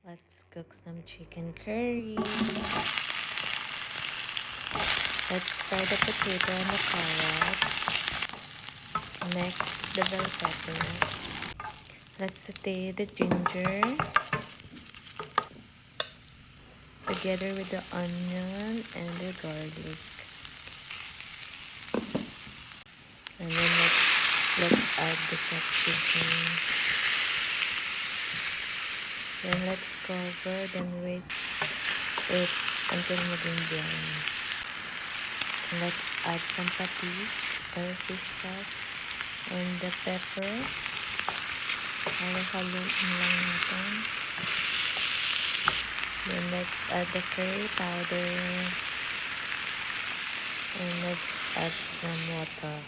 Let's cook some chicken curry. Let's fry the potato and the carrot. Next, the bell pepper. Let's saute the ginger together with the onion and the garlic. And then let's add the chicken. Then let's cover, then wait it until maging brown. And let's add some patis or fish sauce and the pepper. Haluin lang natin. Then let's add the curry powder. And let's add some water.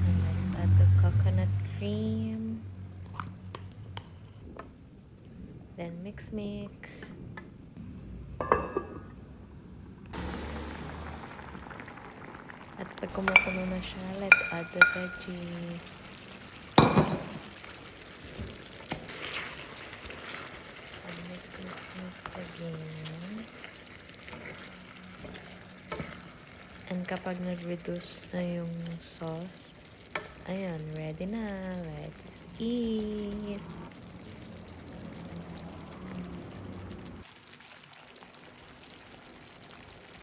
And let's add the coconut cream. Then mix. At pag kumukulo na siya, let's add the veggies. And mix again. And kapag nag-reduce na yung sauce, ayun, ready na. Let's eat!